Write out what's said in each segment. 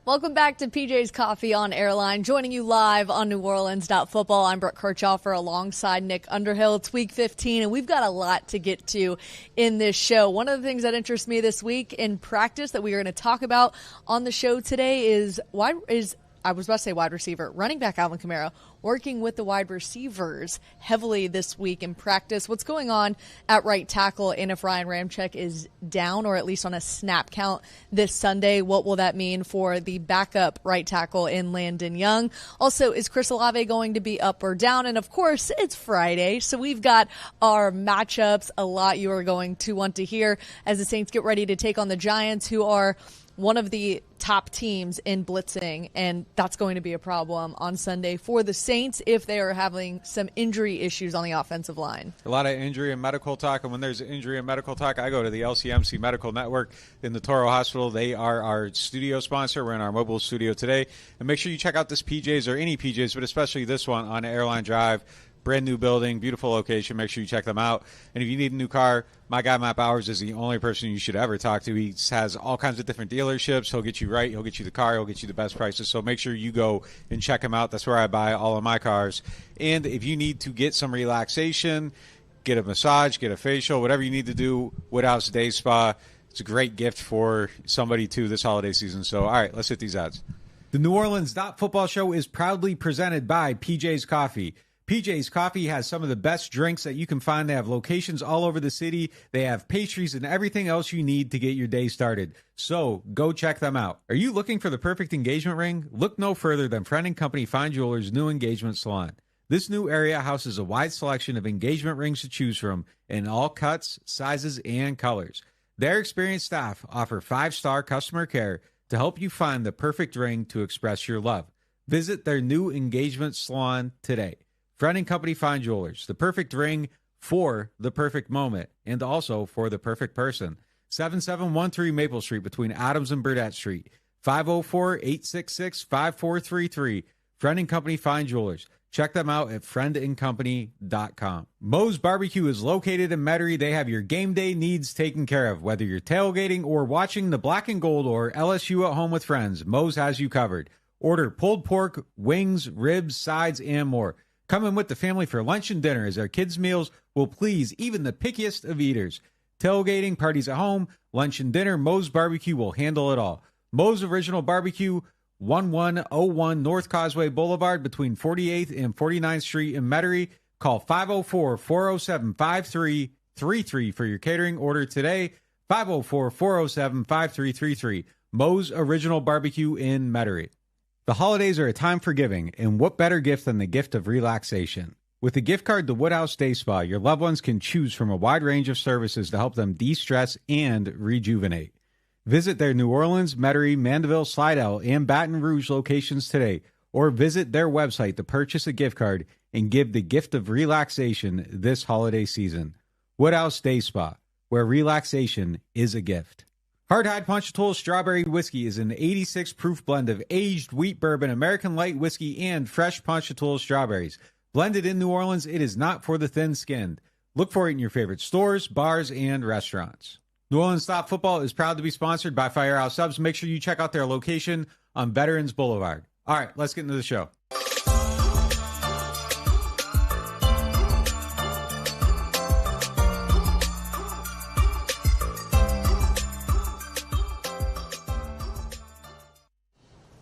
Welcome back to PJ's Coffee on Airline, joining you live on NewOrleans.Football. I'm Brooke Kirchhoffer alongside Nick Underhill. It's week 15, and we've got a lot to get to in this show. One of the things that interests me this week in practice that we are going to talk about on the show today is wide receiver, running back Alvin Kamara, working with the wide receivers heavily this week in practice. What's going on at right tackle, and if Ryan Ramczyk is down or at least on a snap count this Sunday, what will that mean for the backup right tackle in Landon Young? Also, is Chris Olave going to be up or down? And of course, it's Friday, so we've got our matchups, a lot you are going to want to hear as the Saints get ready to take on the Giants, who are one of the top teams in blitzing, and that's going to be a problem on Sunday for the Saints if they are having some injury issues on the offensive line. A lot of injury and medical talk, and when there's injury and medical talk, I go to the LCMC Medical Network in the Toro Hospital. They are our studio sponsor. We're in our mobile studio today, and make sure you check out this PJ's or any PJ's, but especially this one on Airline Drive. Brand new building, beautiful location. Make sure you check them out. And if you need a new car, my guy Matt Bowers is the only person you should ever talk to. He has all kinds of different dealerships. He'll get you right. He'll get you the car. He'll get you the best prices. So make sure you go and check him out. That's where I buy all of my cars. And if you need to get some relaxation, get a massage, get a facial, whatever you need to do, Woodhouse Day Spa, it's a great gift for somebody too this holiday season. So, all right, let's hit these ads. The NewOrleans.Football show is proudly presented by PJ's Coffee. PJ's Coffee has some of the best drinks that you can find. They have locations all over the city. They have pastries and everything else you need to get your day started. So go check them out. Are you looking for the perfect engagement ring? Look no further than Friend & Company Fine Jewelers' new engagement salon. This new area houses a wide selection of engagement rings to choose from in all cuts, sizes, and colors. Their experienced staff offer 5-star customer care to help you find the perfect ring to express your love. Visit their new engagement salon today. Friend & Company Fine Jewelers, the perfect ring for the perfect moment, and also for the perfect person. 7713 Maple Street between Adams and Burdett Street. 504-866-5433. Friend & Company Fine Jewelers. Check them out at friendandcompany.com. Moe's Barbecue is located in Metairie. They have your game day needs taken care of. Whether you're tailgating or watching the Black and Gold or LSU at home with friends, Moe's has you covered. Order pulled pork, wings, ribs, sides, and more. Come in with the family for lunch and dinner, as our kids' meals will please even the pickiest of eaters. Tailgating, parties at home, lunch and dinner, Moe's Barbecue will handle it all. Moe's Original Barbecue, 1101 North Causeway Boulevard between 48th and 49th Street in Metairie. Call 504-407-5333 for your catering order today. 504-407-5333. Moe's Original Barbecue in Metairie. The holidays are a time for giving, and what better gift than the gift of relaxation? With a gift card to Woodhouse Day Spa, your loved ones can choose from a wide range of services to help them de-stress and rejuvenate. Visit their New Orleans, Metairie, Mandeville, Slidell, and Baton Rouge locations today, or visit their website to purchase a gift card and give the gift of relaxation this holiday season. Woodhouse Day Spa, where relaxation is a gift. Hardhide Ponchatoula Strawberry Whiskey is an 86 proof blend of aged wheat bourbon, American light whiskey, and fresh Ponchatoula strawberries. Blended in New Orleans, it is not for the thin-skinned. Look for it in your favorite stores, bars, and restaurants. NewOrleans.Football is proud to be sponsored by Firehouse Subs. Make sure you check out their location on Veterans Boulevard. All right, let's get into the show.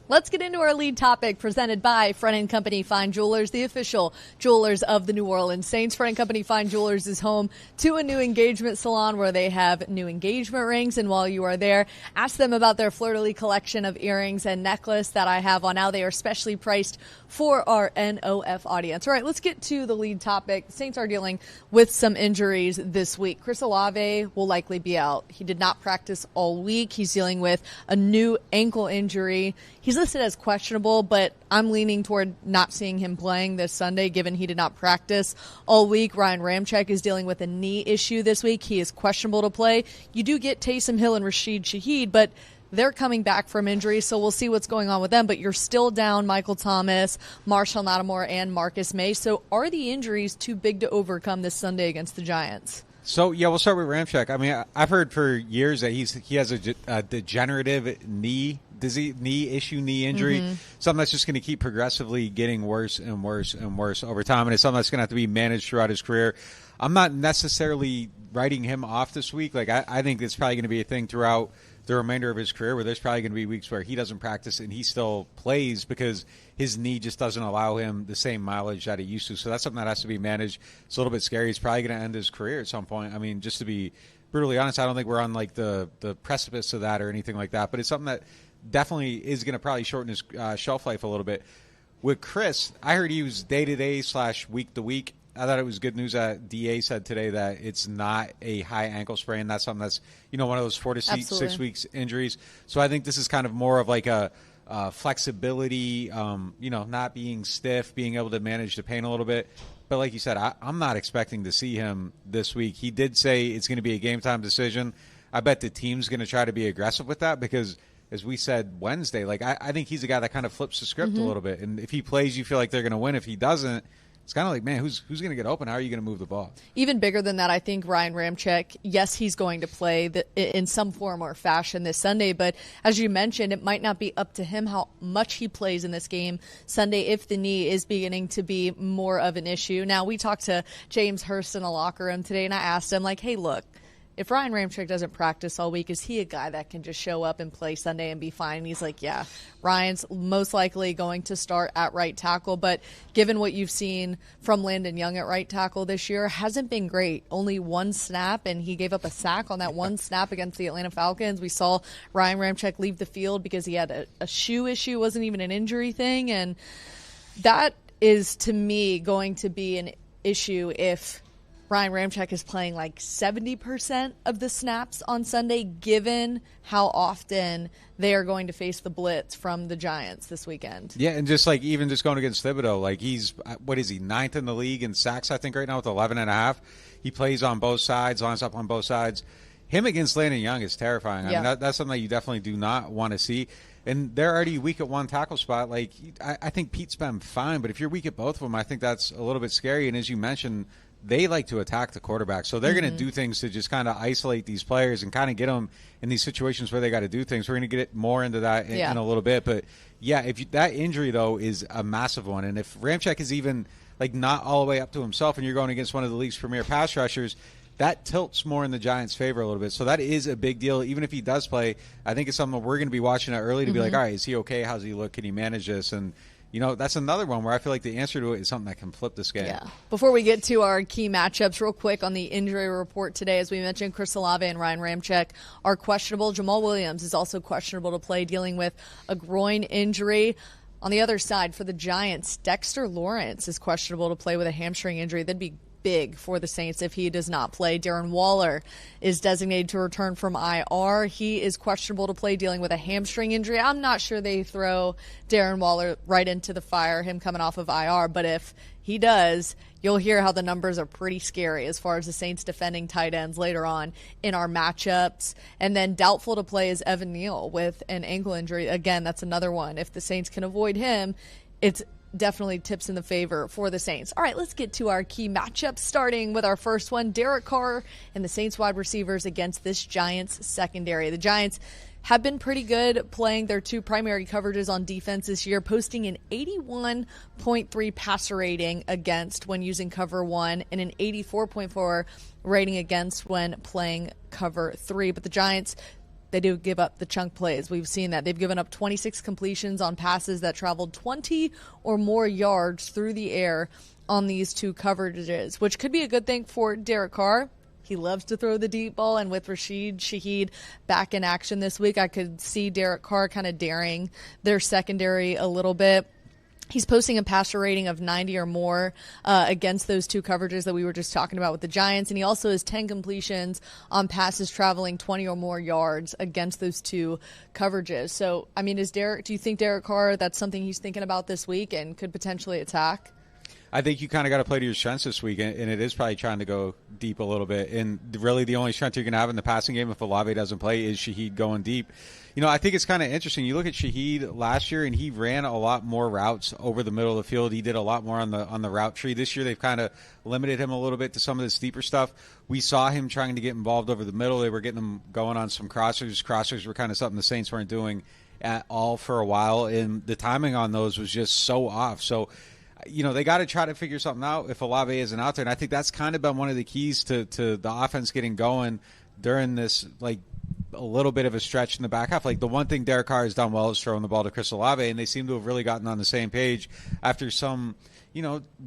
Let's get into our lead topic, presented by Friend & Company Fine Jewelers, the official jewelers of the New Orleans Saints. Friend & Company Fine Jewelers is home to a new engagement salon where they have new engagement rings. And while you are there, ask them about their fleur-de-lis collection of earrings and necklace that I have on now. They are specially priced for our NOF audience. All right, let's get to the lead topic. The Saints are dealing with some injuries this week. Chris Olave will likely be out. He did not practice all week. He's dealing with a new ankle injury. He's listed as questionable, but I'm leaning toward not seeing him playing this Sunday, given he did not practice all week. Ryan Ramczyk is dealing with a knee issue this week. He is questionable to play. You do get Taysom Hill and Rashid Shaheed, but they're coming back from injury, so we'll see what's going on with them. But you're still down Michael Thomas, Marshall Lattimore, and Marcus May. So are the injuries too big to overcome this Sunday against the Giants? So, yeah, we'll start with Ramczyk. I mean, I've heard for years that he has a degenerative knee knee injury, something that's just going to keep progressively getting worse and worse and worse over time, and it's something that's going to have to be managed throughout his career. I'm not necessarily writing him off this week. Like I think it's probably going to be a thing throughout the remainder of his career where there's probably going to be weeks where he doesn't practice and he still plays because his knee just doesn't allow him the same mileage that he used to. So that's something that has to be managed. It's a little bit scary. He's probably going to end his career at some point. I mean, just to be brutally honest, I don't think we're on like the precipice of that or anything like that, but it's something that definitely is going to probably shorten his shelf life a little bit. With Chris, I heard he was day-to-day / week-to-week. I thought it was good news that DA said today that it's not a high ankle sprain. That's something that's, one of those 4 to 6 weeks injuries. So I think this is kind of more of like a flexibility, not being stiff, being able to manage the pain a little bit. But like you said, I'm not expecting to see him this week. He did say it's going to be a game-time decision. I bet the team's going to try to be aggressive with that because, as we said Wednesday, like I think he's a guy that kind of flips the script a little bit. And if he plays, you feel like they're going to win. If he doesn't, it's kind of like, man, who's going to get open? How are you going to move the ball? Even bigger than that, I think Ryan Ramczyk, yes, he's going to play in some form or fashion this Sunday. But as you mentioned, it might not be up to him how much he plays in this game Sunday if the knee is beginning to be more of an issue. Now, we talked to James Hurst in the locker room today, and I asked him, like, hey, look, if Ryan Ramczyk doesn't practice all week, is he a guy that can just show up and play Sunday and be fine? And he's like, yeah, Ryan's most likely going to start at right tackle. But given what you've seen from Landon Young at right tackle this year, hasn't been great. Only one snap, and he gave up a sack on that one snap against the Atlanta Falcons. We saw Ryan Ramczyk leave the field because he had a shoe issue. Wasn't even an injury thing. And that is, to me, going to be an issue if Ryan Ramczyk is playing like 70% of the snaps on Sunday, given how often they are going to face the blitz from the Giants this weekend. Yeah, and just like even just going against Thibodeau, like he's, what is he, 9th in the league in sacks, I think, right now with 11.5. He plays on both sides, lines up on both sides. Him against Landon Young is terrifying. I mean, that's something that you definitely do not want to see. And they're already weak at one tackle spot. Like, I think Pete's been fine, but if you're weak at both of them, I think that's a little bit scary. And as you mentioned, they like to attack the quarterback. So they're going to do things to just kind of isolate these players and kind of get them in these situations where they got to do things. We're going to get more into that in a little bit. But, yeah, that injury, though, is a massive one. And if Ramczyk is even, like, not all the way up to himself and you're going against one of the league's premier pass rushers, that tilts more in the Giants' favor a little bit. So that is a big deal. Even if he does play, I think it's something we're going to be watching it early to be like, all right, is he okay? How's he look? Can he manage this? And that's another one where I feel like the answer to it is something that can flip this game. Yeah. Before we get to our key matchups, real quick on the injury report today, as we mentioned, Chris Olave and Ryan Ramczyk are questionable. Jamal Williams is also questionable to play, dealing with a groin injury. On the other side, for the Giants, Dexter Lawrence is questionable to play with a hamstring injury. That'd be big for the Saints if he does not play. Darren Waller is designated to return from IR. He is questionable to play, dealing with a hamstring injury. I'm not sure they throw Darren Waller right into the fire, him coming off of IR, but if he does, you'll hear how the numbers are pretty scary as far as the Saints defending tight ends later on in our matchups. And then doubtful to play is Evan Neal with an ankle injury. Again, that's another one. If the Saints can avoid him, it's definitely tips in the favor for the Saints. All right, let's get to our key matchups, starting with our first one, Derek Carr and the Saints wide receivers against this Giants secondary. The Giants have been pretty good playing their two primary coverages on defense this year, posting an 81.3 passer rating against when using cover 1 and an 84.4 rating against when playing cover 3. But the Giants, they do give up the chunk plays. We've seen that. They've given up 26 completions on passes that traveled 20 or more yards through the air on these two coverages, which could be a good thing for Derek Carr. He loves to throw the deep ball, and with Rashid Shaheed back in action this week, I could see Derek Carr kind of daring their secondary a little bit. He's posting a passer rating of 90 or more against those two coverages that we were just talking about with the Giants. And he also has 10 completions on passes traveling 20 or more yards against those two coverages. So, I mean, do you think Derek Carr, that's something he's thinking about this week and could potentially attack? I think you kind of got to play to your strengths this week, and it is probably trying to go deep a little bit. And really the only strength you're going to have in the passing game if Olave doesn't play is Shaheed going deep. I think it's kind of interesting. You look at Shaheed last year, and he ran a lot more routes over the middle of the field. He did a lot more on the route tree. This year they've kind of limited him a little bit to some of this deeper stuff. We saw him trying to get involved over the middle. They were getting him going on some crossers. Crossers were kind of something the Saints weren't doing at all for a while, and the timing on those was just so off. So, they got to try to figure something out if Olave isn't out there. And I think that's kind of been one of the keys to the offense getting going during this, a little bit of a stretch in the back half. The one thing Derek Carr has done well is throwing the ball to Chris Olave, and they seem to have really gotten on the same page after some,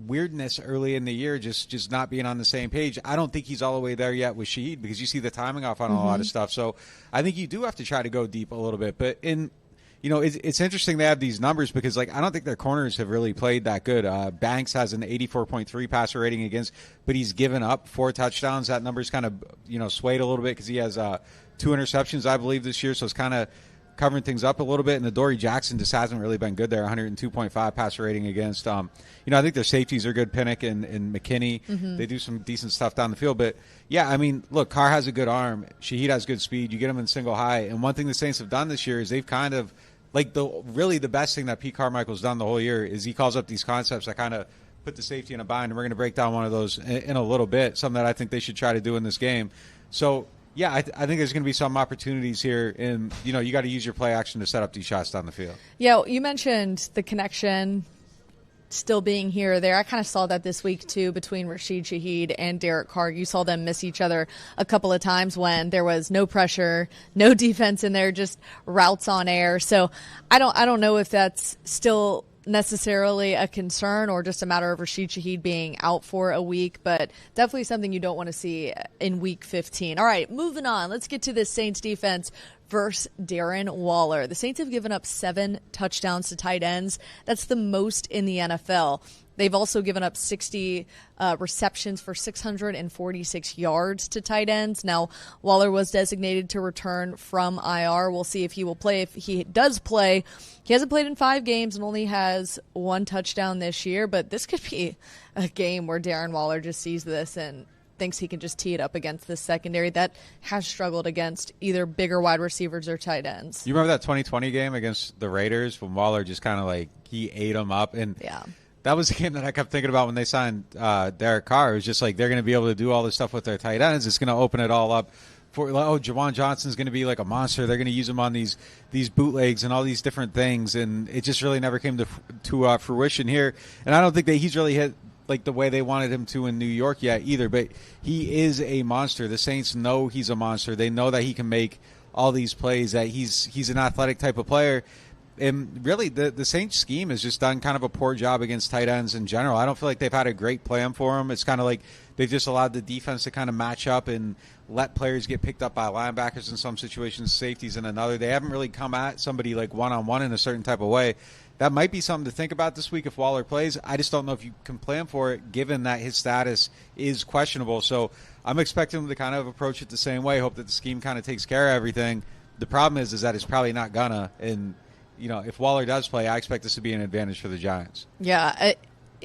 weirdness early in the year, just not being on the same page. I don't think he's all the way there yet with Shaheed because you see the timing off on a lot of stuff. So I think you do have to try to go deep a little bit. But it's interesting they have these numbers because, I don't think their corners have really played that good. Banks has an 84.3 passer rating against, but he's given up 4 touchdowns. That number's kind of, swayed a little bit because he has 2 interceptions, I believe, this year. So it's kind of covering things up a little bit. And Adoree Jackson just hasn't really been good there, 102.5 passer rating against. I think their safeties are good, Pinnock and McKinney. They do some decent stuff down the field. But, yeah, look, Carr has a good arm. Shaheed has good speed. You get him in single high. And one thing the Saints have done this year is they've kind of – the best thing that Pete Carmichael's done the whole year is he calls up these concepts that kind of put the safety in a bind, and we're going to break down one of those in a little bit, something that I think they should try to do in this game. So, yeah, I think there's going to be some opportunities here, and, you got to use your play action to set up these shots down the field. Yeah, you mentioned the connection still being here or there. I kind of saw that this week, too, between Rashid Shaheed and Derek Carr. You saw them miss each other a couple of times when there was no pressure, no defense in there, just routes on air. So I don't know if that's still necessarily a concern or just a matter of Rashid Shaheed being out for a week, but definitely something you don't want to see in week 15. All right, moving on. Let's get to this Saints defense versus Darren Waller. The Saints have given up 7 touchdowns to tight ends. That's the most in the NFL. They've also given up 60 receptions for 646 yards to tight ends. Now, Waller was designated to return from IR. We'll see if he will play. If he does play, he hasn't played in 5 games and only has 1 touchdown this year, but this could be a game where Darren Waller just sees this and thinks he can just tee it up against this secondary that has struggled against either bigger wide receivers or tight ends. You remember that 2020 game against the Raiders when Waller just kind of he ate them up? And yeah. That was the game that I kept thinking about when they signed Derek Carr. It was just they're going to be able to do all this stuff with their tight ends. It's going to open it all up for, Jawan Johnson's going to be like a monster. They're going to use him on these bootlegs and all these different things. And it just really never came to fruition here. And I don't think that he's really hit the way they wanted him to in New York yet either. But he is a monster. The Saints know he's a monster. They know that he can make all these plays, that he's an athletic type of player. And really, the Saints scheme has just done kind of a poor job against tight ends in general. I don't feel like they've had a great plan for him. It's kind of they've just allowed the defense to kind of match up and let players get picked up by linebackers in some situations, safeties in another. They haven't really come at somebody one-on-one in a certain type of way. That might be something to think about this week if Waller plays. I just don't know if you can plan for it given that his status is questionable. So I'm expecting him to kind of approach it the same way, hope that the scheme kind of takes care of everything. The problem is that it's probably not gonna, and if Waller does play, I expect this to be an advantage for the Giants. Yeah,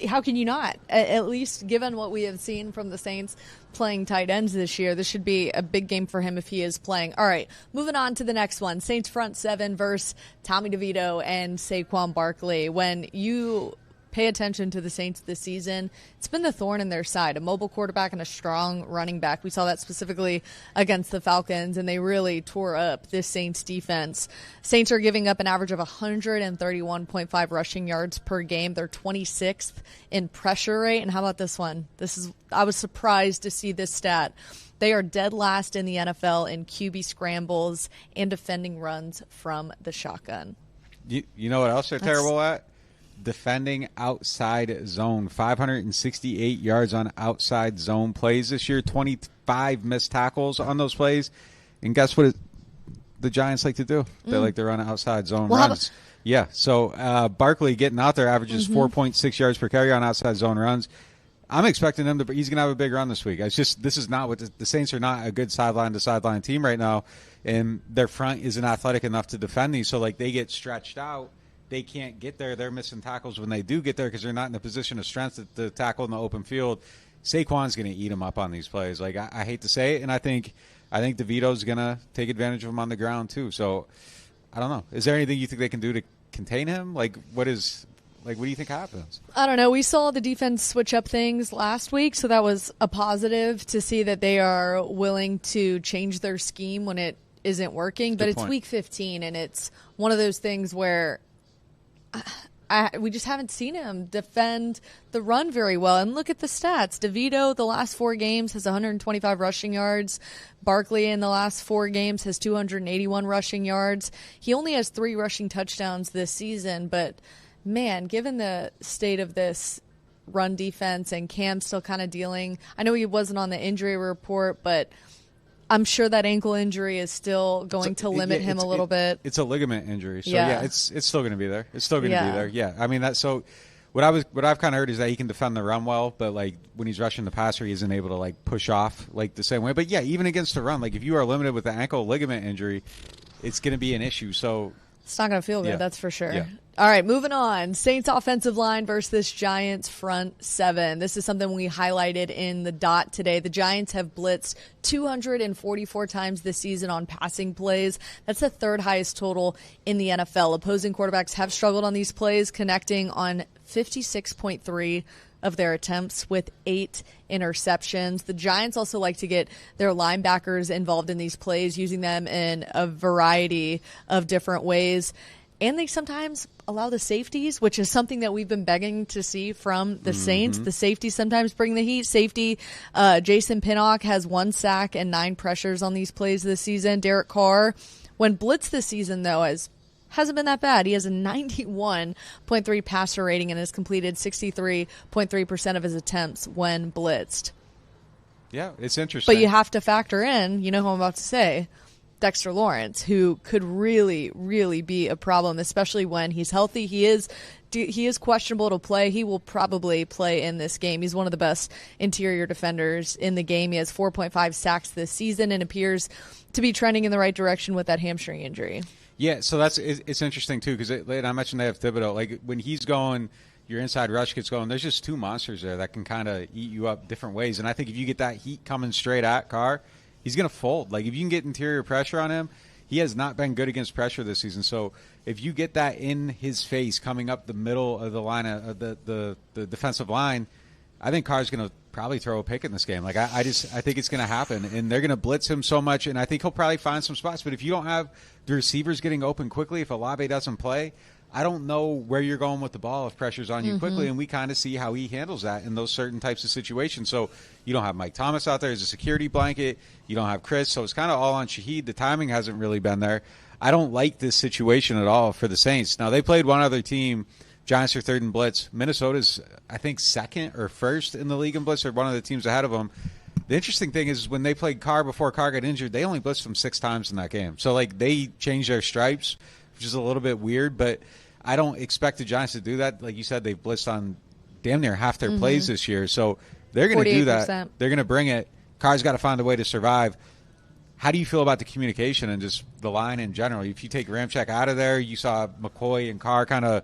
how can you not? At least given what we have seen from the Saints playing tight ends this year, this should be a big game for him if he is playing. All right, moving on to the next one. Saints front 7 versus Tommy DeVito and Saquon Barkley. When you pay attention to the Saints this season, it's been the thorn in their side, a mobile quarterback and a strong running back. We saw that specifically against the Falcons, and they really tore up this Saints defense. Saints are giving up an average of 131.5 rushing yards per game. They're 26th in pressure rate. And how about this one? I was surprised to see this stat. They are dead last in the NFL in QB scrambles and defending runs from the shotgun. You know what else they're terrible at? Defending outside zone. 568 yards on outside zone plays this year, 25 missed tackles on those plays. And guess what the Giants like to do? They like to run outside zone runs. Yeah, so Barkley getting out there averages 4.6 yards per carry on outside zone runs. I'm expecting him he's going to have a big run this week. This is not what the Saints are not a good sideline-to-sideline team right now, and their front isn't athletic enough to defend these. So, they get stretched out. They can't get there. They're missing tackles when they do get there because they're not in the position of strength to tackle in the open field. Saquon's going to eat them up on these plays. I hate to say it, and I think DeVito's going to take advantage of him on the ground too. So I don't know. Is there anything you think they can do to contain him? What do you think happens? I don't know. We saw the defense switch up things last week, so that was a positive to see that they are willing to change their scheme when it isn't working. But it's week 15, and it's one of those things where we just haven't seen him defend the run very well. And look at the stats. DeVito, the last 4 games, has 125 rushing yards. Barkley in the last 4 games has 281 rushing yards. He only has 3 rushing touchdowns this season. But, man, given the state of this run defense and Cam still kind of dealing, I know he wasn't on the injury report, but I'm sure that ankle injury is still going to limit him a little bit. It's a ligament injury, so it's still going to be there. It's still going to be there. Yeah, I mean so. What I've kind of heard is that he can defend the run well, but like when he's rushing the passer, he isn't able to like push off like the same way. But yeah, even against the run, like if you are limited with the ankle ligament injury, it's going to be an issue. So it's not going to feel good, that's for sure. Yeah. All right, moving on. Saints offensive line versus this Giants front 7. This is something we highlighted in the dot today. The Giants have blitzed 244 times this season on passing plays. That's the 3rd highest total in the NFL. Opposing quarterbacks have struggled on these plays, connecting on 56.3 of their attempts with 8 interceptions. The Giants also like to get their linebackers involved in these plays, using them in a variety of different ways. And they sometimes allow the safeties, which is something that we've been begging to see from the Saints. The safeties sometimes bring the heat. Safety, Jason Pinnock has 1 sack and 9 pressures on these plays this season. Derek Carr, when blitzed this season, though, hasn't been that bad. He has a 91.3 passer rating and has completed 63.3% of his attempts when blitzed. Yeah, it's interesting. But you have to factor in, you know who I'm about to say, Dexter Lawrence, who could really, really be a problem, especially when he's healthy. He is questionable to play. He will probably play in this game. He's one of the best interior defenders in the game. He has 4.5 sacks this season and appears to be trending in the right direction with that hamstring injury. Yeah, so it's interesting, too, because I mentioned they have Thibodeau. Like, when he's going, your inside rush gets going, there's just 2 monsters there that can kind of eat you up different ways. And I think if you get that heat coming straight at Carr, he's going to fold. Like, if you can get interior pressure on him, he has not been good against pressure this season. So if you get that in his face coming up the middle of the line of the defensive line, I think Carr's going to probably throw a pick in this game. Like I think it's going to happen, and they're going to blitz him so much, and I think he'll probably find some spots. But if you don't have the receivers getting open quickly, if Olave doesn't play, I don't know where you're going with the ball if pressure's on you quickly, and we kind of see how he handles that in those certain types of situations. So you don't have Mike Thomas out there as a security blanket. You don't have Chris, so it's kind of all on Shaheed. The timing hasn't really been there. I don't like this situation at all for the Saints. Now, they played one other team. Giants are 3rd in blitz. Minnesota's, I think, 2nd or 1st in the league in blitz, or one of the teams ahead of them. The interesting thing is when they played Carr before Carr got injured, they only blitzed him 6 times in that game. So, like, they changed their stripes, which is a little bit weird, but I don't expect the Giants to do that. Like you said, they've blitzed on damn near half their plays this year. So they're going to do that. They're going to bring it. Carr's got to find a way to survive. How do you feel about the communication and just the line in general? If you take Ramczyk out of there, you saw McCoy and Carr kind of,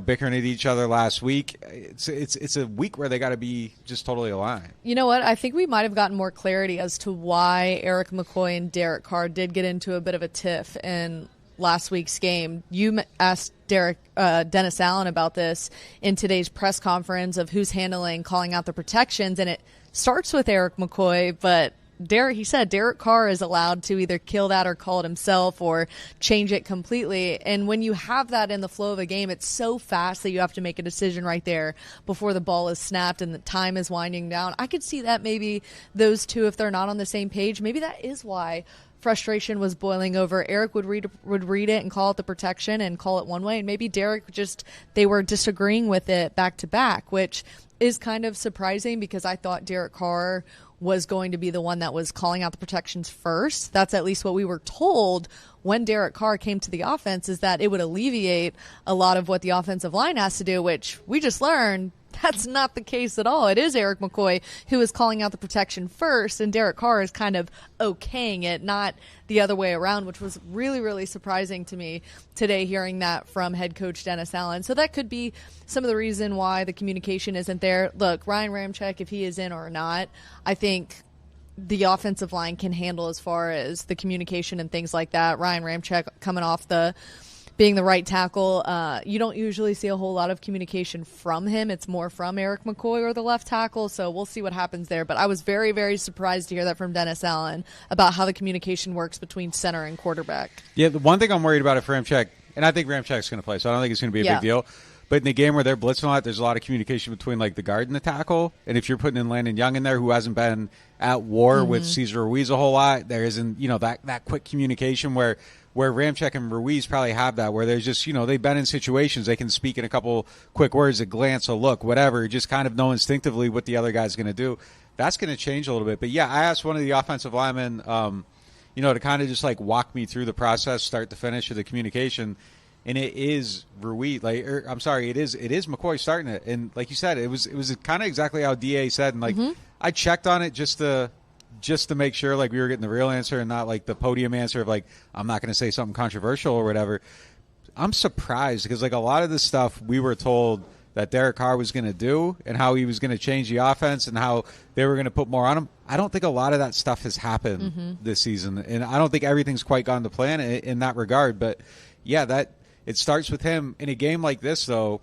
bickering at each other last week. It's a week where they got to be just totally aligned. You know what? I think we might have gotten more clarity as to why Eric McCoy and Derek Carr did get into a bit of a tiff in last week's game. You asked Dennis Allen about this in today's press conference of who's calling out the protections, and it starts with Eric McCoy, but he said Derek Carr is allowed to either kill that or call it himself or change it completely. And when you have that in the flow of a game, it's so fast that you have to make a decision right there before the ball is snapped and the time is winding down. I could see that maybe those two, if they're not on the same page, maybe that is why frustration was boiling over. Eric would read it and call it the protection and call it one way, and maybe Derek they were disagreeing with it back to back, which is kind of surprising because I thought Derek Carr was going to be the one that was calling out the protections first. That's at least what we were told when Derek Carr came to the offense, is that it would alleviate a lot of what the offensive line has to do, which we just learned that's not the case at all. It is Eric McCoy who is calling out the protection first, and Derek Carr is kind of okaying it, not the other way around, which was really, really surprising to me today, hearing that from head coach Dennis Allen. So that could be some of the reason why the communication isn't there. Look, Ryan Ramczyk, if he is in or not, I think the offensive line can handle as far as the communication and things like that. Ryan Ramczyk coming off the being the right tackle. You don't usually see a whole lot of communication from him. It's more from Eric McCoy or the left tackle, so we'll see what happens there. But I was very, very surprised to hear that from Dennis Allen about how the communication works between center and quarterback. Yeah, the one thing I'm worried about at Ramczyk, and I think Ramczyk's going to play, so I don't think it's going to be a big deal. But in the game where they're blitzing a lot, there's a lot of communication between like the guard and the tackle. And if you're putting in Landon Young in there, who hasn't been at war with Cesar Ruiz a whole lot, there isn't that quick communication where Ramczyk and Ruiz probably have that, where there's just they've been in situations they can speak in a couple quick words, a glance, a look, whatever, just kind of know instinctively what the other guy's going to do. That's going to change a little bit. But yeah, I asked one of the offensive linemen, to kind of just like walk me through the process, start to finish of the communication. And it is Ruiz, it is McCoy starting it. And like you said, it was kind of exactly how DA said. And I checked on it just to make sure like we were getting the real answer and not like the podium answer of like, I'm not going to say something controversial or whatever. I'm surprised because like a lot of the stuff we were told that Derek Carr was going to do and how he was going to change the offense and how they were going to put more on him. I don't think a lot of that stuff has happened this season. And I don't think everything's quite gone to plan in that regard. But yeah, it starts with him. In a game like this, though,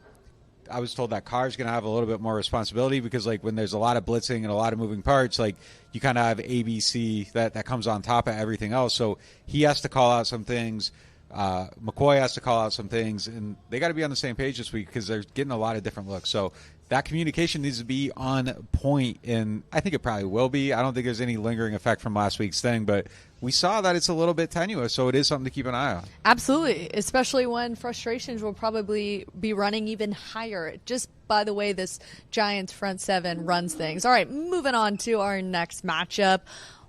I was told that Carr's going to have a little bit more responsibility because, like, when there's a lot of blitzing and a lot of moving parts, like, you kind of have ABC that comes on top of everything else. So he has to call out some things. McCoy has to call out some things. And they got to be on the same page this week because they're getting a lot of different looks. So that communication needs to be on point, and I think it probably will be. I don't think there's any lingering effect from last week's thing, but we saw that it's a little bit tenuous, so it is something to keep an eye on. Absolutely, especially when frustrations will probably be running even higher, just by the way this Giants front seven runs things. All right, moving on to our next matchup.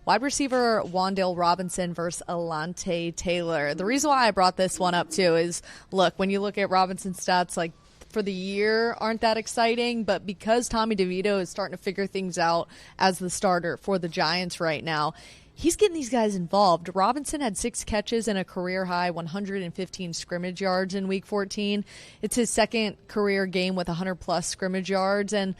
Wide receiver Wan'Dale Robinson versus Alontae Taylor. The reason why I brought this one up, too, is, look, when you look at Robinson's stats, like, for the year aren't that exciting, but because Tommy DeVito is starting to figure things out as the starter for the Giants right now, he's getting these guys involved. Robinson had 6 catches and a career-high 115 scrimmage yards in Week 14. It's his second career game with 100-plus scrimmage yards, and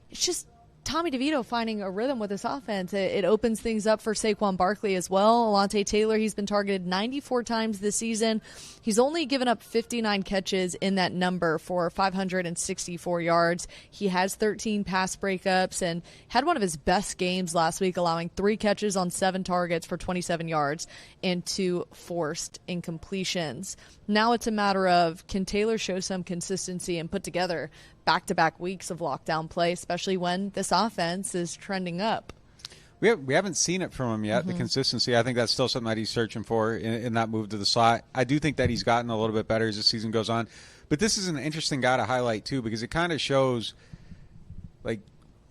it's just Tommy DeVito finding a rhythm with this offense. It opens things up for Saquon Barkley as well. Alontae Taylor, he's been targeted 94 times this season. He's only given up 59 catches in that number for 564 yards. He has 13 pass breakups and had one of his best games last week, allowing 3 catches on 7 targets for 27 yards and 2 forced incompletions. Now it's a matter of, can Taylor show some consistency and put together back-to-back weeks of lockdown play, especially when this offense is trending up? We haven't seen it from him yet, the consistency. I think that's still something that he's searching for in that move to the slot. I do think that he's gotten a little bit better as the season goes on. But this is an interesting guy to highlight, too, because it kind of shows, like,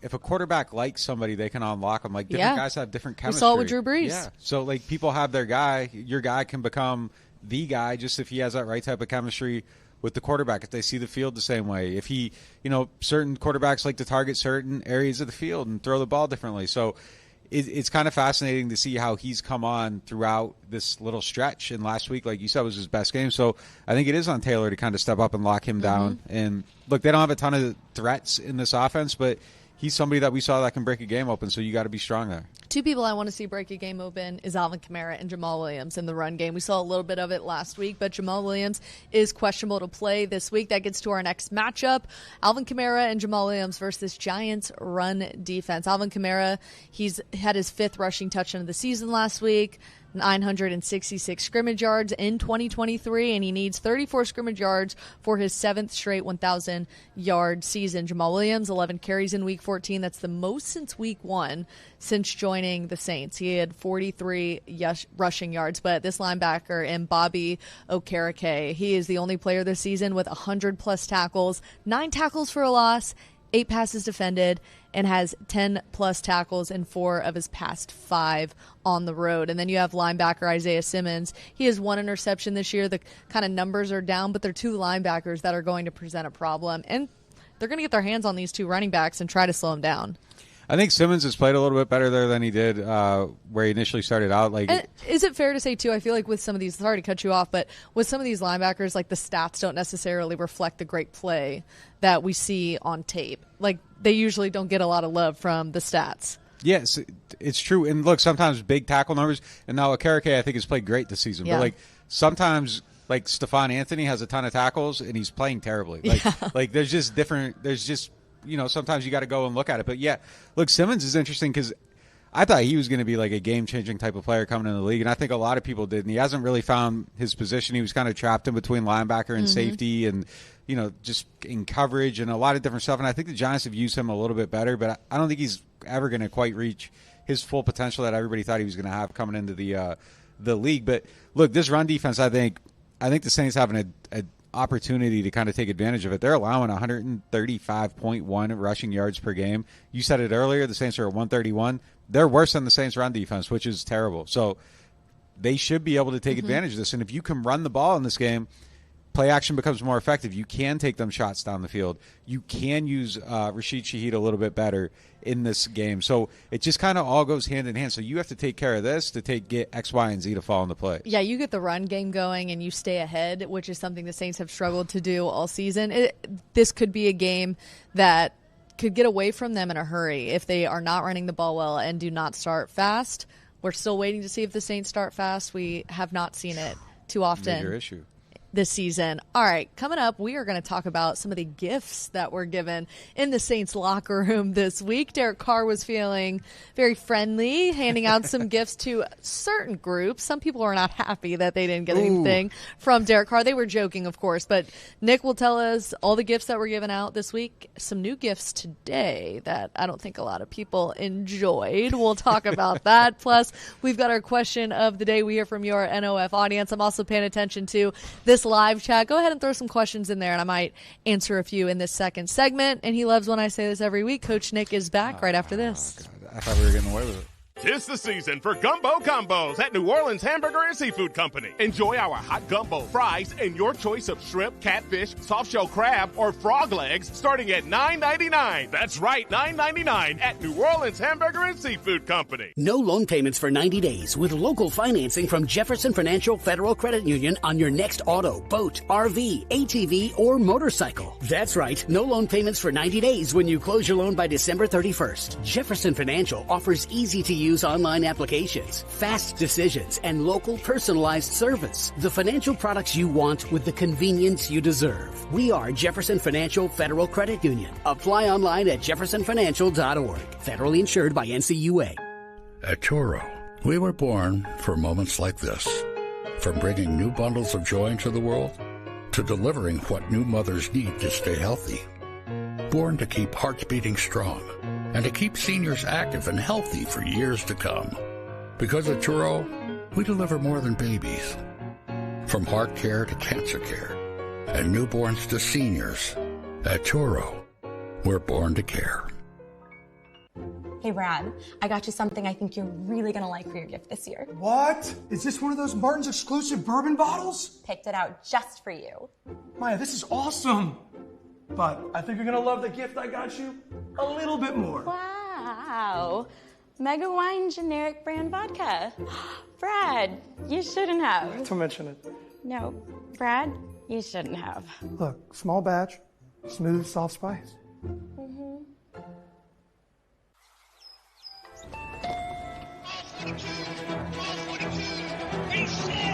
if a quarterback likes somebody, they can unlock them. Like, different guys have different chemistry. We saw it with Drew Brees. Yeah. So, like, people have their guy. Your guy can become the guy just if he has that right type of chemistry with the quarterback, if they see the field the same way. If he, certain quarterbacks like to target certain areas of the field and throw the ball differently. So it's kind of fascinating to see how he's come on throughout this little stretch. And last week, like you said, was his best game. So I think it is on Taylor to kind of step up and lock him down. And look, they don't have a ton of threats in this offense, but he's somebody that we saw that can break a game open, so you got to be strong there. 2 people I want to see break a game open is Alvin Kamara and Jamal Williams in the run game. We saw a little bit of it last week, but Jamal Williams is questionable to play this week. That gets to our next matchup. Alvin Kamara and Jamal Williams versus Giants run defense. Alvin Kamara, he's had his 5th rushing touchdown of the season last week. 966 scrimmage yards in 2023, and he needs 34 scrimmage yards for his 7th straight 1,000-yard season. Jamal Williams, 11 carries in Week 14. That's the most since Week 1 since joining the Saints. He had 43 rushing yards, but this linebacker and Bobby Okereke, he is the only player this season with 100-plus tackles, 9 tackles for a loss, 8 passes defended, and has 10-plus tackles in 4 of his past 5 on the road. And then you have linebacker Isaiah Simmons. He has 1 interception this year. The kind of numbers are down, but they're 2 linebackers that are going to present a problem. And they're going to get their hands on these 2 running backs and try to slow them down. I think Simmons has played a little bit better there than he did where he initially started out. And is it fair to say, too, I feel like with some of these, sorry to cut you off, but with some of these linebackers, like the stats don't necessarily reflect the great play that we see on tape. Like they usually don't get a lot of love from the stats. Yes, it's true. And look, sometimes big tackle numbers, and now Okereke I think has played great this season. Yeah. But like sometimes like Stephon Anthony has a ton of tackles and he's playing terribly. Like there's just sometimes you got to go and look at it. But yeah, look, Simmons is interesting because I thought he was going to be like a game-changing type of player coming into the league, and I think a lot of people did. And he hasn't really found his position. He was kind of trapped in between linebacker and safety, and just in coverage and a lot of different stuff. And I think the Giants have used him a little bit better, but I don't think he's ever going to quite reach his full potential that everybody thought he was going to have coming into the league. But look, this run defense, I think the Saints have an opportunity to kind of take advantage of it. They're allowing 135.1 rushing yards per game. You said it earlier, the Saints are at 131. They're worse than the Saints run defense, which is terrible. So they should be able to take advantage of this. And if you can run the ball in this game, play action becomes more effective. You can take them shots down the field. You can use Rashid Shaheed a little bit better in this game. So it just kind of all goes hand in hand. So you have to take care of this to get X, Y, and Z to fall into play. Yeah, you get the run game going and you stay ahead, which is something the Saints have struggled to do all season. This could be a game that could get away from them in a hurry if they are not running the ball well and do not start fast. We're still waiting to see if the Saints start fast. We have not seen it too often. Major issue this season. All right, coming up, we are going to talk about some of the gifts that were given in the Saints locker room this week. Derek Carr was feeling very friendly, handing out some gifts to certain groups. Some people are not happy that they didn't get anything from Derek Carr. They were joking, of course, but Nick will tell us all the gifts that were given out this week. Some new gifts today that I don't think a lot of people enjoyed. We'll talk about that. Plus, we've got our question of the day. We hear from your NOF audience. I'm also paying attention to this live chat. Go ahead and throw some questions in there, and I might answer a few in this second segment. And he loves when I say this every week. Coach Nick is back right after this. God. I thought we were getting away with it. 'Tis the season for gumbo combos at New Orleans Hamburger and Seafood Company. Enjoy our hot gumbo, fries, and your choice of shrimp, catfish, soft-shell crab, or frog legs starting at $9.99. That's right, $9.99 at New Orleans Hamburger and Seafood Company. No loan payments for 90 days with local financing from Jefferson Financial Federal Credit Union on your next auto, boat, RV, ATV, or motorcycle. That's right, no loan payments for 90 days when you close your loan by December 31st. Jefferson Financial offers easy-to-use online applications, fast decisions, and local personalized service. The financial products you want with the convenience you deserve. We are Jefferson Financial Federal Credit Union. Apply online at jeffersonfinancial.org. Federally insured by NCUA. At Toro, we were born for moments like this. From bringing new bundles of joy into the world to delivering what new mothers need to stay healthy. Born to keep hearts beating strong and to keep seniors active and healthy for years to come. Because at Turo, we deliver more than babies. From heart care to cancer care and newborns to seniors, at Turo, we're born to care. Hey, Brad, I got you something I think you're really going to like for your gift this year. What? Is this one of those Martin's exclusive bourbon bottles? Picked it out just for you. Maya, this is awesome. But I think you're going to love the gift I got you a little bit more. Wow. Mega Wine generic brand vodka. Brad, you shouldn't have. Don't mention it. No, Brad, you shouldn't have. Look, small batch, smooth, soft spice.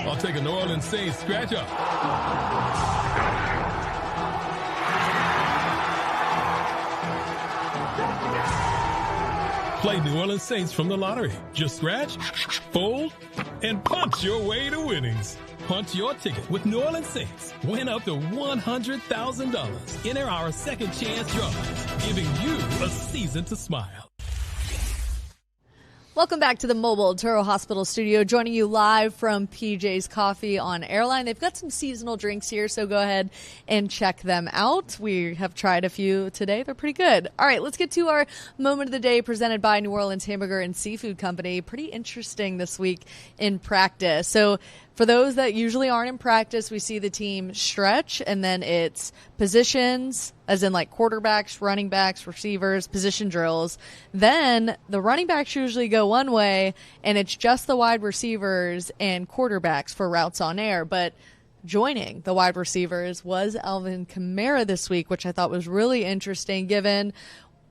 I'll take a New Orleans Saints scratch up. Play New Orleans Saints from the lottery. Just scratch, fold, and punch your way to winnings. Punch your ticket with New Orleans Saints. Win up to $100,000. Enter our second chance drawings, giving you a season to smile. Welcome back to the Mobile Toro Hospital studio, joining you live from PJ's Coffee on Airline. They've got some seasonal drinks here, so go ahead and check them out. We have tried a few today. They're pretty good. All right, let's get to our moment of the day presented by New Orleans Hamburger and Seafood Company. Pretty interesting this week in practice. So for those that usually aren't in practice, we see the team stretch, and then it's positions, as in like quarterbacks, running backs, receivers, position drills. Then the running backs usually go one way, and it's just the wide receivers and quarterbacks for routes on air. But joining the wide receivers was Alvin Kamara this week, which I thought was really interesting given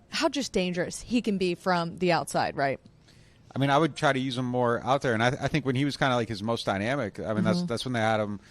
how just dangerous he can be from the outside, right? I mean, I would try to use him more out there, and I think when he was kind of like his most dynamic, I mean, that's when they had him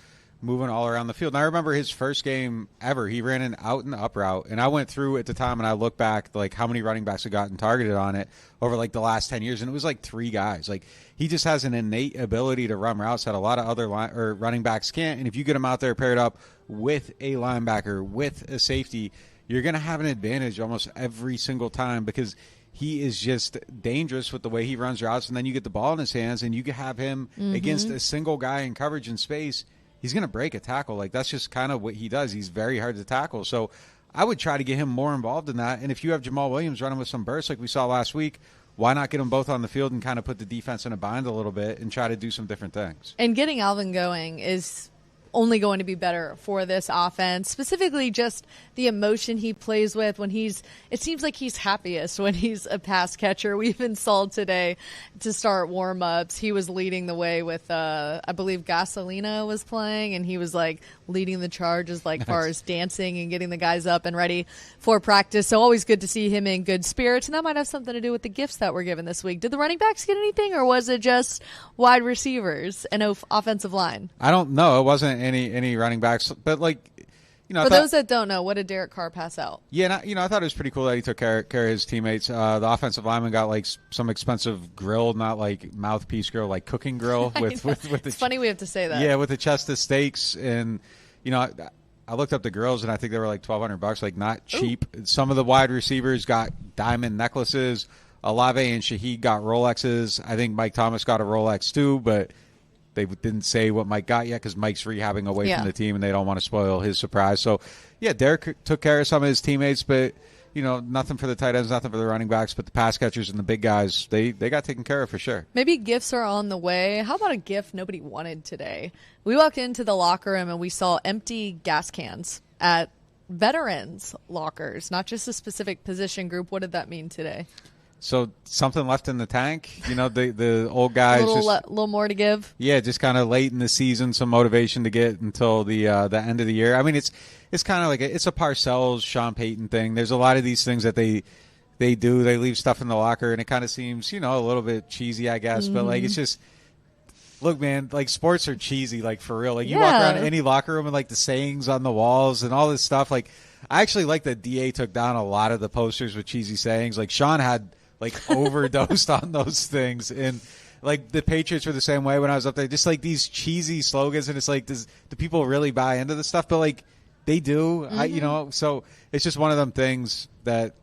moving all around the field. And I remember his first game ever, he ran an out and up route. And I went through at the time and I look back, like how many running backs had gotten targeted on it over like the last 10 years. And it was like 3 guys. Like he just has an innate ability to run routes that a lot of other running backs can't. And if you get him out there paired up with a linebacker, with a safety, you're going to have an advantage almost every single time because he is just dangerous with the way he runs routes. And then you get the ball in his hands and you can have him against a single guy in coverage in space. He's going to break a tackle. Like, that's just kind of what he does. He's very hard to tackle. So I would try to get him more involved in that. And if you have Jamal Williams running with some bursts like we saw last week, why not get them both on the field and kind of put the defense in a bind a little bit and try to do some different things? And getting Alvin going is only going to be better for this offense, specifically just the emotion he plays with when it seems like he's happiest when he's a pass catcher. We even saw today to start warm-ups, he was leading the way with, I believe Gasolina was playing, and he was like leading the charges like far as dancing and getting the guys up and ready for practice. So always good to see him in good spirits, and that might have something to do with the gifts that were given this week. Did the running backs get anything, or was it just wide receivers and offensive line? I don't know. It wasn't any running backs, but like, you know, for those that don't know, what did Derek Carr pass out? Yeah, and I thought it was pretty cool that he took care of his teammates. The offensive lineman got like some expensive grill, not like mouthpiece grill, like cooking grill with the. It's funny we have to say that. Yeah, with the chest of steaks, and you know, I looked up the grills and I think they were like $1,200, like not cheap. Ooh. Some of the wide receivers got diamond necklaces. Olave and Shaheed got Rolexes. I think Mike Thomas got a Rolex too, but they didn't say what Mike got yet because Mike's rehabbing away from the team and they don't want to spoil his surprise. So, yeah, Derek took care of some of his teammates, but, you know, nothing for the tight ends, nothing for the running backs, but the pass catchers and the big guys, they got taken care of for sure. Maybe gifts are on the way. How about a gift nobody wanted today? We walked into the locker room and we saw empty gas cans at veterans' lockers, not just a specific position group. What did that mean today? So something left in the tank, you know, the old guys. A little more to give. Yeah, just kind of late in the season, some motivation to get until the end of the year. I mean, it's kind of like it's a Parcells, Sean Payton thing. There's a lot of these things that they do. They leave stuff in the locker, and it kind of seems, you know, a little bit cheesy, I guess. But like, it's just, look, man, like sports are cheesy, like for real. Like you walk around any locker room and like the sayings on the walls and all this stuff. Like I actually like that DA took down a lot of the posters with cheesy sayings. Like Sean had like overdosed on those things, and like the Patriots were the same way when I was up there. Just like these cheesy slogans, and it's like, do people really buy into the stuff? But like they do, you know. So it's just one of them things that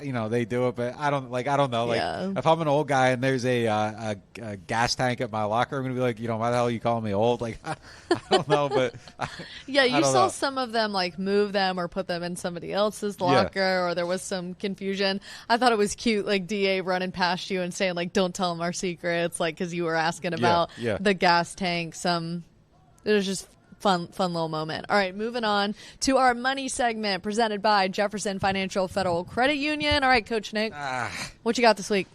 you know, they do it, but I don't know. Like if I'm an old guy and there's a gas tank at my locker, I'm gonna be like, you know, why the hell are you calling me old? Like I don't know, but you saw some of them like move them or put them in somebody else's locker, or there was some confusion. I thought it was cute, like DA running past you and saying like, "Don't tell them our secrets," like because you were asking about the gas tanks. It was just fun little moment. All right, moving on to our money segment presented by Jefferson Financial Federal Credit Union. All right, Coach Nick, what you got this week?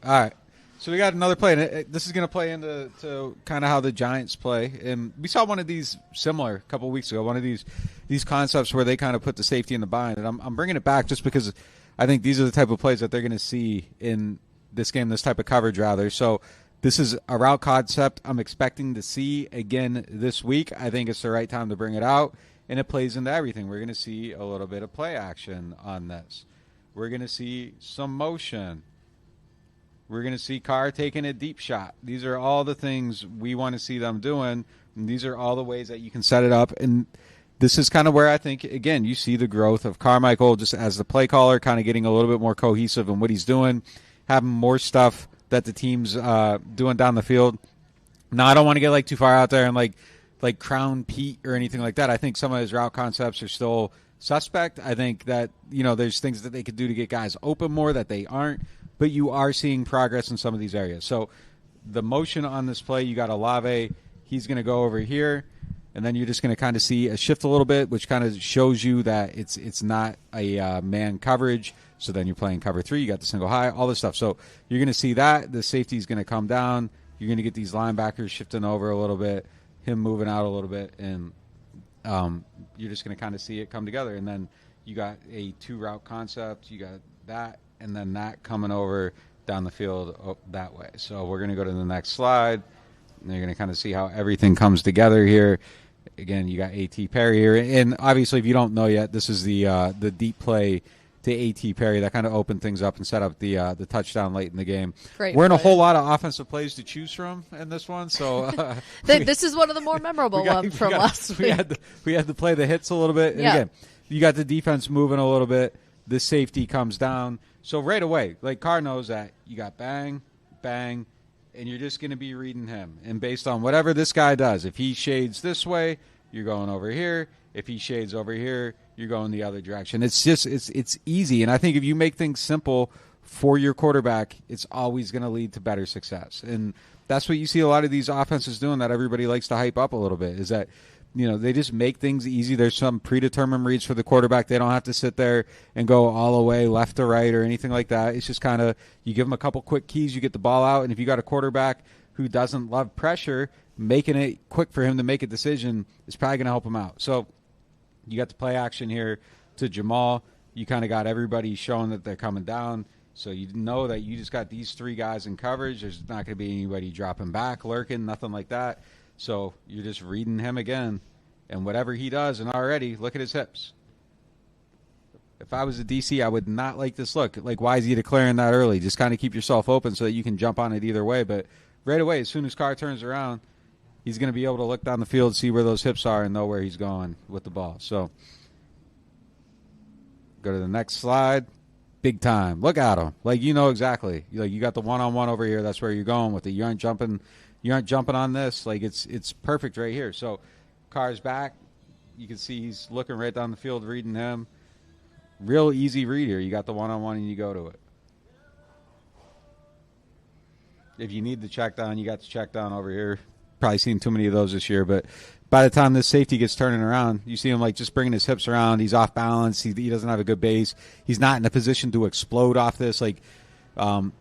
All right, so we got another play, and this is going to play into kind of how the Giants play. And we saw one of these similar a couple of weeks ago, one of these concepts where they kind of put the safety in the bind. And I'm bringing it back just because I think these are the type of plays that they're going to see in this game, this type of coverage rather. So this is a route concept I'm expecting to see again this week. I think it's the right time to bring it out, and it plays into everything. We're going to see a little bit of play action on this. We're going to see some motion. We're going to see Carr taking a deep shot. These are all the things we want to see them doing, and these are all the ways that you can set it up. And this is kind of where I think, again, you see the growth of Carmichael just as the play caller, kind of getting a little bit more cohesive in what he's doing, having more stuff that the team's doing down the field. Now, I don't want to get like too far out there and like crown Pete or anything like that. I think some of his route concepts are still suspect. I think that, you know, there's things that they could do to get guys open more that they aren't, but you are seeing progress in some of these areas. So the motion on this play, you got Olave. He's going to go over here, and then you're just going to kind of see a shift a little bit, which kind of shows you that it's not a man coverage. So then you're playing cover 3. You got the single high, all this stuff. So you're going to see that. The safety is going to come down. You're going to get these linebackers shifting over a little bit, him moving out a little bit, and you're just going to kind of see it come together. And then you got a 2-route concept. You got that, and then that coming over down the field that way. So we're going to go to the next slide. And you're going to kind of see how everything comes together here. Again, you got A.T. Perry here. And obviously, if you don't know yet, this is the deep play to A.T. Perry that kind of opened things up and set up the touchdown late in the game. Great We're in a play. whole lot of offensive plays to choose from in this one. So this is one of the more memorable ones from last week. We had to play the hits a little bit. And again, you got the defense moving a little bit. The safety comes down. So right away, like Carr knows that you got bang, bang, and you're just going to be reading him. And based on whatever this guy does, if he shades this way, you're going over here. If he shades over here, you're going the other direction. It's just it's easy. And I think if you make things simple for your quarterback, it's always going to lead to better success. And that's what you see a lot of these offenses doing that everybody likes to hype up a little bit, is that, you know, they just make things easy. There's some predetermined reads for the quarterback. They don't have to sit there and go all the way left to right or anything like that. It's just kind of, you give them a couple quick keys, you get the ball out, and if you got a quarterback who doesn't love pressure, making it quick for him to make a decision is probably going to help him out. So you got the play action here to Jamal. You kind of got everybody showing that they're coming down. So you know that you just got these three guys in coverage. There's not going to be anybody dropping back, lurking, nothing like that. So you're just reading him again. And whatever he does, and already, look at his hips. If I was a DC, I would not like this look. Like, why is he declaring that early? Just kind of keep yourself open so that you can jump on it either way. But right away, as soon as Carr turns around, he's going to be able to look down the field, see where those hips are, and know where he's going with the ball. So go to the next slide. Big time. Look at him. Like, you know exactly. Like, you got the one-on-one over here. That's where you're going with it. You aren't jumping on this. Like, it's perfect right here. So Carr's back. You can see he's looking right down the field, reading him. Real easy read here. You got the one-on-one, and you go to it. If you need the check down, you got the check down over here. Probably seen too many of those this year, but by the time this safety gets turning around, you see him like just bringing his hips around. He's off balance. He doesn't have a good base. He's not in a position to explode off this. Like, shout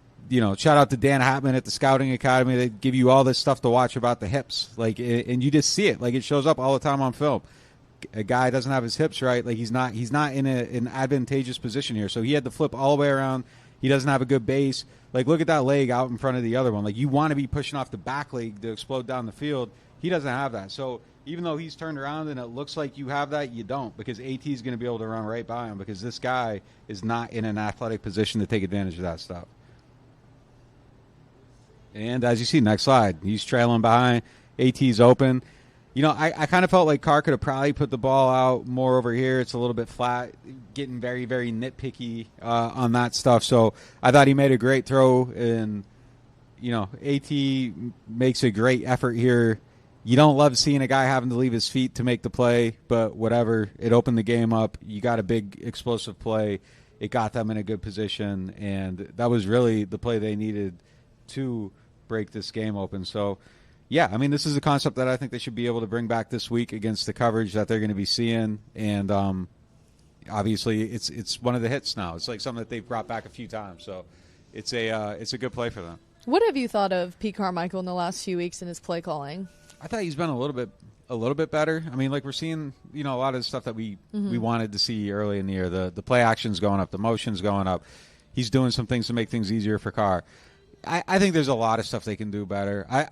out to Dan Hatman at the Scouting Academy. They give you all this stuff to watch about the hips. Like, and you just see it. Like, it shows up all the time on film. A guy doesn't have his hips right. Like, he's not in an advantageous position here. So he had to flip all the way around. He doesn't have a good base. Like, look at that leg out in front of the other one. Like, you want to be pushing off the back leg to explode down the field. He doesn't have that. So even though he's turned around and it looks like you have that, you don't, because AT is going to be able to run right by him because this guy is not in an athletic position to take advantage of that stuff. And as you see, next slide, he's trailing behind. AT's open. You know, I kind of felt like Carr could have probably put the ball out more over here. It's a little bit flat, getting very, very nitpicky on that stuff. So I thought he made a great throw, and, you know, AT makes a great effort here. You don't love seeing a guy having to leave his feet to make the play, but whatever. It opened the game up. You got a big explosive play. It got them in a good position, and that was really the play they needed to break this game open. So, yeah, I mean, this is a concept that I think they should be able to bring back this week against the coverage that they're going to be seeing. And obviously, it's one of the hits now. It's like something that they've brought back a few times. So it's a good play for them. What have you thought of Pete Carmichael in the last few weeks in his play calling? I thought he's been a little bit better. I mean, like, we're seeing, you know, a lot of the stuff that we wanted to see early in the year. The play action's going up, the motion's going up. He's doing some things to make things easier for Carr. I think there's a lot of stuff they can do better. I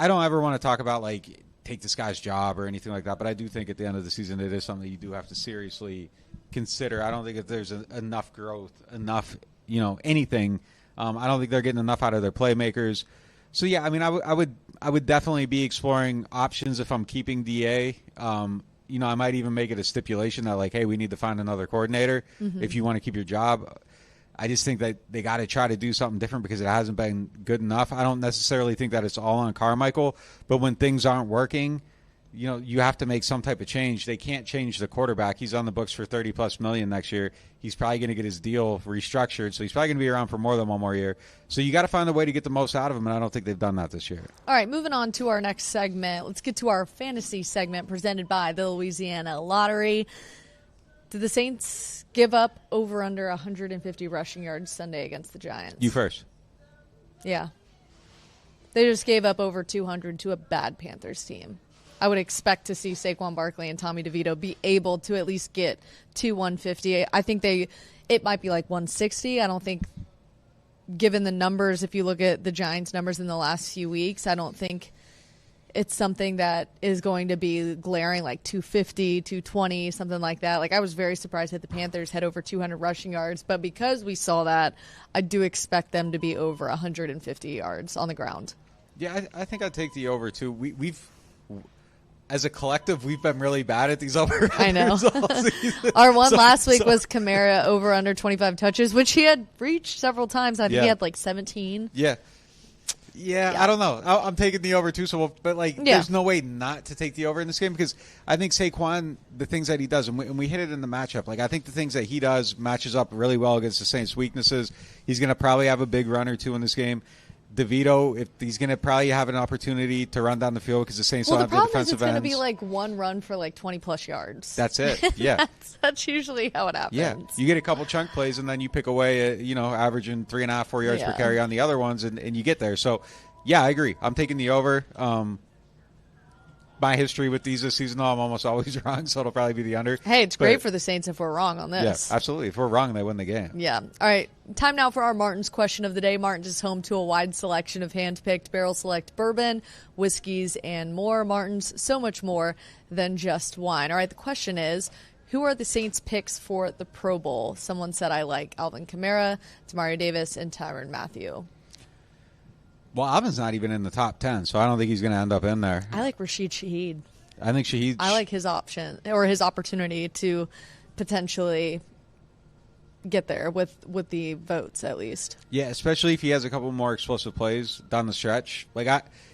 don't ever want to talk about, like, take this guy's job or anything like that, but I do think at the end of the season it is something you do have to seriously consider. I don't think if there's enough growth, enough, you know, anything. I don't think they're getting enough out of their playmakers. So, yeah, I mean, I would definitely be exploring options if I'm keeping DA. You know, I might even make it a stipulation that, like, hey, we need to find another coordinator if you want to keep your job. I just think that they got to try to do something different because it hasn't been good enough. I don't necessarily think that it's all on Carmichael, but when things aren't working, you know, you have to make some type of change. They can't change the quarterback. He's on the books for $30+ million next year. He's probably going to get his deal restructured, so he's probably going to be around for more than one more year. So you got to find a way to get the most out of him, and I don't think they've done that this year. All right, moving on to our next segment. Let's get to our fantasy segment presented by the Louisiana Lottery. Did the Saints give up over under 150 rushing yards Sunday against the Giants? You first. Yeah. They just gave up over 200 to a bad Panthers team. I would expect to see Saquon Barkley and Tommy DeVito be able to at least get to 150. I think it might be like 160. I don't think given the numbers, if you look at the Giants' numbers in the last few weeks, I don't think it's something that is going to be glaring like 250, 220, something like that. Like, I was very surprised that the Panthers had over 200 rushing yards, but because we saw that, I do expect them to be over 150 yards on the ground. Yeah, I think I'd take the over, too. We've as a collective, we've been really bad at these over. I know. Our one last week was Kamara over under 25 touches, which he had reached several times. I think he had like 17. Yeah, I don't know. I'm taking the over too. There's no way not to take the over in this game because I think Saquon, the things that he does, and we hit it in the matchup. Like, I think the things that he does matches up really well against the Saints' weaknesses. He's going to probably have a big run or two in this game. DeVito, if he's going to probably have an opportunity to run down the field because the Saints don't have the defensive ends. It's going to be like one run for like 20-plus yards. That's it, yeah. That's usually how it happens. Yeah, you get a couple chunk plays, and then you pick away, averaging 3.5, 4 yards per carry on the other ones, and you get there. So, yeah, I agree. I'm taking the over. My history with these this season, though, I'm almost always wrong, so it'll probably be the under. Hey, it's great for the Saints if we're wrong on this. Yeah, absolutely. If we're wrong, they win the game. Yeah. All right. Time now for our Martin's question of the day. Martin's is home to a wide selection of hand-picked barrel select bourbon, whiskeys, and more. Martin's, so much more than just wine. All right, the question is, who are the Saints' picks for the Pro Bowl? Someone said I like Alvin Kamara, Demario Davis, and Tyrann Mathieu. Well, Alvin's not even in the top 10, so I don't think he's going to end up in there. I like Rashid Shaheed. I think Shaheed. I like his option or his opportunity to potentially get there with the votes at least. Yeah, especially if he has a couple more explosive plays down the stretch.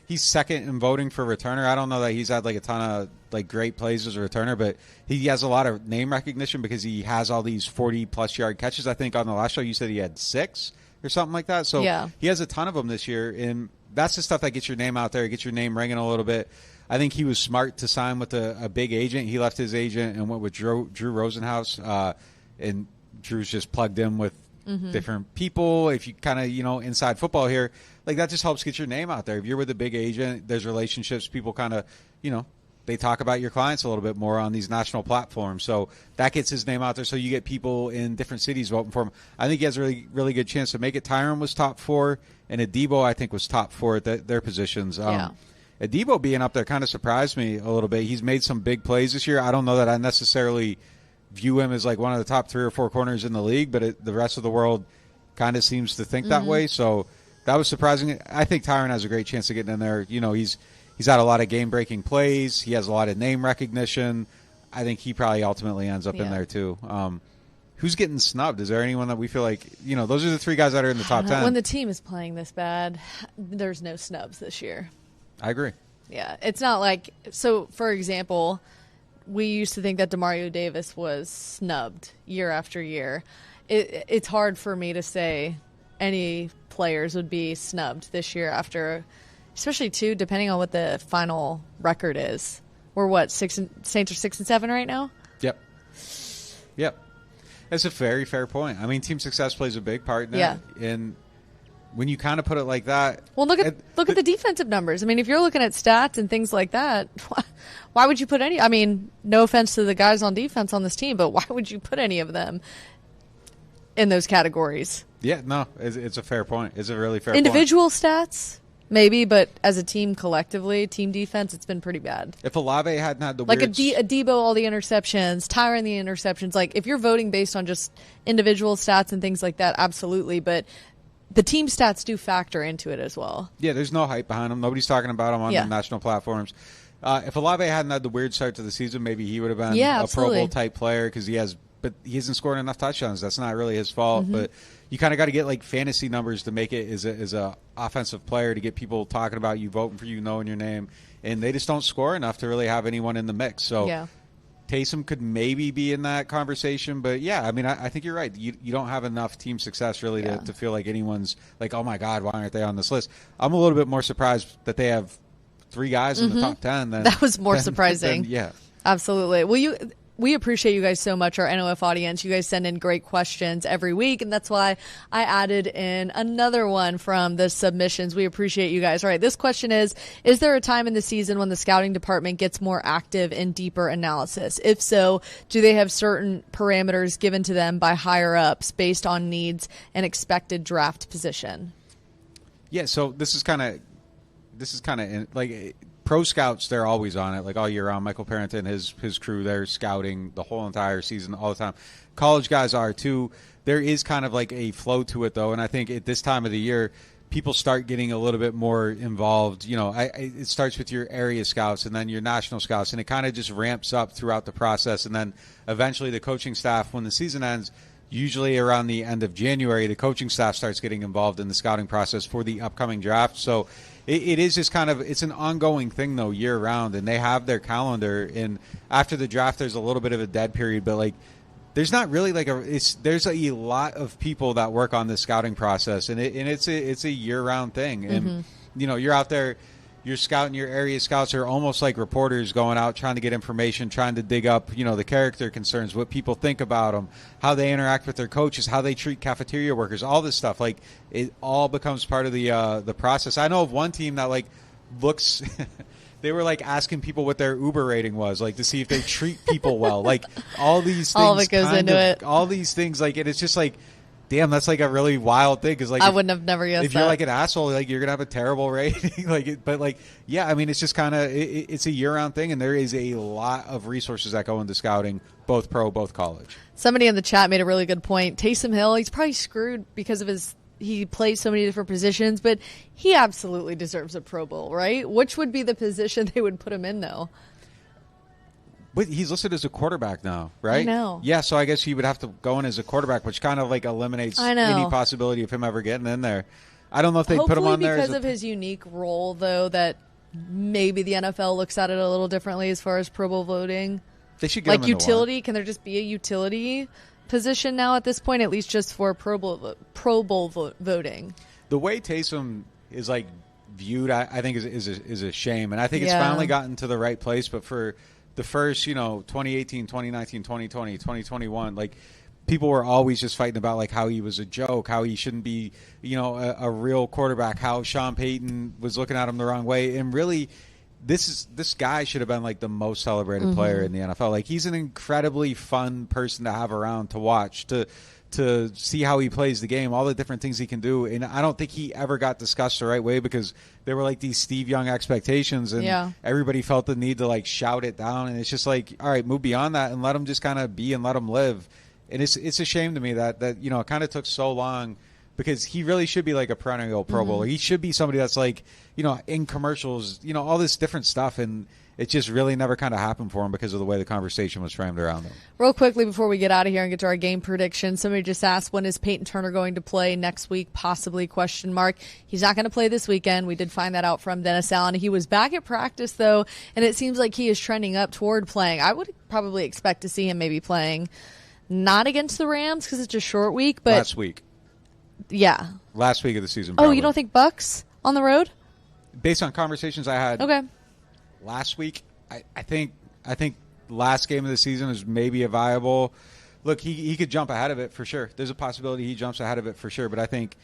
He's second in voting for returner. I don't know that he's had like a ton of great plays as a returner, but he has a lot of name recognition because he has all these 40-plus yard catches. I think on the last show you said he had 6. Or something like that. So he has a ton of them this year, and that's the stuff that gets your name out there, gets your name ringing a little bit. I think he was smart to sign with a big agent. He left his agent and went with Drew Rosenhaus, and Drew's just plugged in with different people. If you kind of, inside football here, like that just helps get your name out there. If you're with a big agent, there's relationships. People kind of, they talk about your clients a little bit more on these national platforms. So that gets his name out there. So you get people in different cities voting for him. I think he has a really, really good chance to make it. Tyrann was top 4, and Adebo, I think, was top 4 at their positions. Adebo being up there kind of surprised me a little bit. He's made some big plays this year. I don't know that I necessarily view him as like one of the top 3 or 4 corners in the league, but the rest of the world kind of seems to think that way. So that was surprising. I think Tyrann has a great chance of getting in there. He's had a lot of game-breaking plays. He has a lot of name recognition. I think he probably ultimately ends up in there, too. Who's getting snubbed? Is there anyone that we feel like, those are the 3 guys that are in the top 10? When the team is playing this bad, there's no snubs this year. I agree. Yeah. It's not like – so, for example, we used to think that Demario Davis was snubbed year after year. It's hard for me to say any players would be snubbed this year after – especially, too, depending on what the final record is. We're Saints are 6-7 right now? Yep. That's a very fair point. I mean, team success plays a big part in it. And when you kind of put it like that. Well, look at the defensive numbers. I mean, if you're looking at stats and things like that, why would you put any? I mean, no offense to the guys on defense on this team, but why would you put any of them in those categories? Yeah, no, it's a fair point. It's a really fair point. Individual stats? Maybe, but as a team collectively, team defense, it's been pretty bad. If Olave hadn't had the like Adebo, all the interceptions, Tyrann, the interceptions. Like, if you're voting based on just individual stats and things like that, absolutely. But the team stats do factor into it as well. Yeah, there's no hype behind him. Nobody's talking about him on the national platforms. If Olave hadn't had the weird start to the season, maybe he would have been a Pro Bowl type player because he hasn't scored enough touchdowns. That's not really his fault, but you kind of got to get like fantasy numbers to make it as a offensive player to get people talking about you, voting for you, knowing your name, and they just don't score enough to really have anyone in the mix. So Taysom could maybe be in that conversation, but I mean, I think you're right. You don't have enough team success really to feel like anyone's like, oh my God, why aren't they on this list? I'm a little bit more surprised that they have 3 guys in the top 10. That was more surprising. Yeah, absolutely. Well, we appreciate you guys so much, our NOF audience. You guys send in great questions every week, and that's why I added in another one from the submissions. We appreciate you guys. All right, this question is there a time in the season when the scouting department gets more active in deeper analysis? If so, do they have certain parameters given to them by higher-ups based on needs and expected draft position? Yeah, so this is kind of like pro scouts. They're always on it, like all year round. Michael Parrington, his crew, they're scouting the whole entire season, all the time. College guys are too. There is kind of like a flow to it, though, and I think at this time of the year, people start getting a little bit more involved. You know, it starts with your area scouts and then your national scouts, and it kind of just ramps up throughout the process, and then eventually the coaching staff, when the season ends. Usually around the end of January, the coaching staff starts getting involved in the scouting process for the upcoming draft. So it is just kind of, it's an ongoing thing, though, year round, and they have their calendar. And after the draft, there's a little bit of a dead period, but like there's not really like there's a lot of people that work on the scouting process, and it's a year round thing. And you know, you're out there. Your scout and your area scouts are almost like reporters going out trying to get information, trying to dig up, you know, the character concerns, what people think about them, how they interact with their coaches, how they treat cafeteria workers, all this stuff. Like, it all becomes part of the process. I know of one team that, like, looks – they were, like, asking people what their Uber rating was, like, to see if they treat people well. Like, all these things. All of it goes into it. All these things, like, and it's just like – damn, that's like a really wild thing. Cause like, I wouldn't have never guessed if that. you're like an asshole, like you're gonna have a terrible rating. But like, yeah, I mean, it's just kind of it's a year-round thing, and there is a lot of resources that go into scouting, both pro, both college. Somebody in the chat made a really good point. Taysom Hill, he's probably screwed because of he plays so many different positions, but he absolutely deserves a Pro Bowl, right? Which would be the position they would put him in, though? But he's listed as a quarterback now, right? I know. Yeah, so I guess he would have to go in as a quarterback, which kind of like eliminates any possibility of him ever getting in there. I don't know if they put him on there. Because of his unique role, though, that maybe the NFL looks at it a little differently as far as Pro Bowl voting. They should get him in utility. Can there just be a utility position now at this point, at least just for Pro Bowl voting? The way Taysom is like viewed, I think is a shame, and I think it's finally gotten to the right place. But for the first, 2018, 2019, 2020, 2021, like people were always just fighting about like how he was a joke, how he shouldn't be, a real quarterback, how Sean Payton was looking at him the wrong way. And really, this guy should have been like the most celebrated player in the NFL. Like, he's an incredibly fun person to have around, to watch, to see how he plays the game, all the different things he can do. And I don't think he ever got discussed the right way because there were like these Steve Young expectations, and everybody felt the need to like shout it down. And it's just like, all right, move beyond that and let him just kind of be and let him live. And it's a shame to me that it kind of took so long, because he really should be like a perennial Pro Bowler. He should be somebody that's like, in commercials, all this different stuff. And it just really never kind of happened for him because of the way the conversation was framed around him. Real quickly before we get out of here and get to our game prediction, somebody just asked, when is Peyton Turner going to play next week? Possibly, ? He's not going to play this weekend. We did find that out from Dennis Allen. He was back at practice, though, and it seems like he is trending up toward playing. I would probably expect to see him maybe playing, not against the Rams because it's a short week, but last week. Yeah. Last week of the season, probably. Oh, you don't think Bucks on the road? Based on conversations I had last week, I think last game of the season is maybe a viable look. He could jump ahead of it for sure. There's a possibility he jumps ahead of it for sure. But I think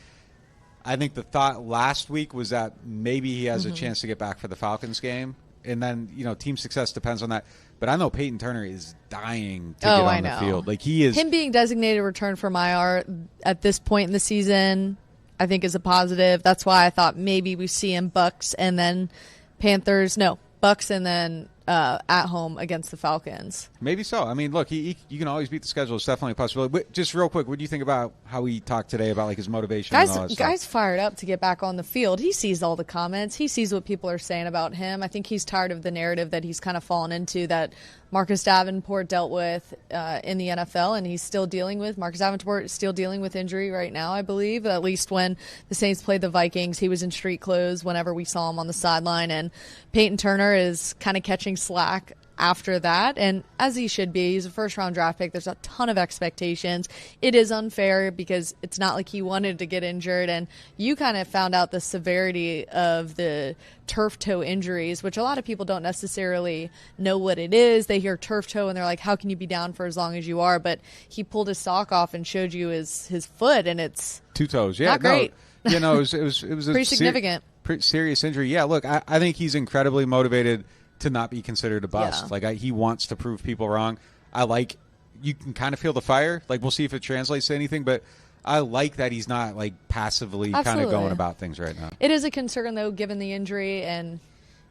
the thought last week was that maybe he has a chance to get back for the Falcons game, and then team success depends on that. But I know Peyton Turner is dying to get on the field. Like, he is. Him being designated return from IR at this point in the season, I think, is a positive. That's why I thought maybe we see him Bucks and then Panthers. No, Bucks and then at home against the Falcons. Maybe so. I mean, look, you can always beat the schedule. It's definitely a possibility. But just real quick, what do you think about how he talked today about like his motivation and all that stuff? Guy's fired up to get back on the field. He sees all the comments. He sees what people are saying about him. I think he's tired of the narrative that he's kind of fallen into, that Marcus Davenport dealt with in the NFL, and he's still dealing with. Marcus Davenport is still dealing with injury right now, I believe. At least when the Saints played the Vikings, he was in street clothes whenever we saw him on the sideline. And Peyton Turner is kind of catching slack after that, and as he should be. He's a first-round draft pick. There's a ton of expectations. It is unfair because it's not like he wanted to get injured, and you kind of found out the severity of the turf toe injuries, which a lot of people don't necessarily know what it is. They hear turf toe, and they're like, how can you be down for as long as you are? But he pulled his sock off and showed you his foot, and it's 2 toes. Yeah, not great. It was pretty significant. Serious injury. Yeah, look, I think he's incredibly motivated to not be considered a bust. Yeah. He wants to prove people wrong. You can kind of feel the fire. We'll see if it translates to anything, but I like that he's not passively kind of going about things right now. It is a concern though, given the injury, and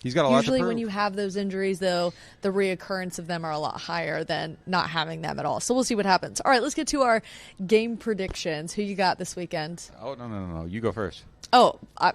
he's got a lot to prove. Usually when you have those injuries though, the reoccurrence of them are a lot higher than not having them at all. So we'll see what happens. All right, let's get to our game predictions. Who you got this weekend? Oh, no. You go first. Oh, I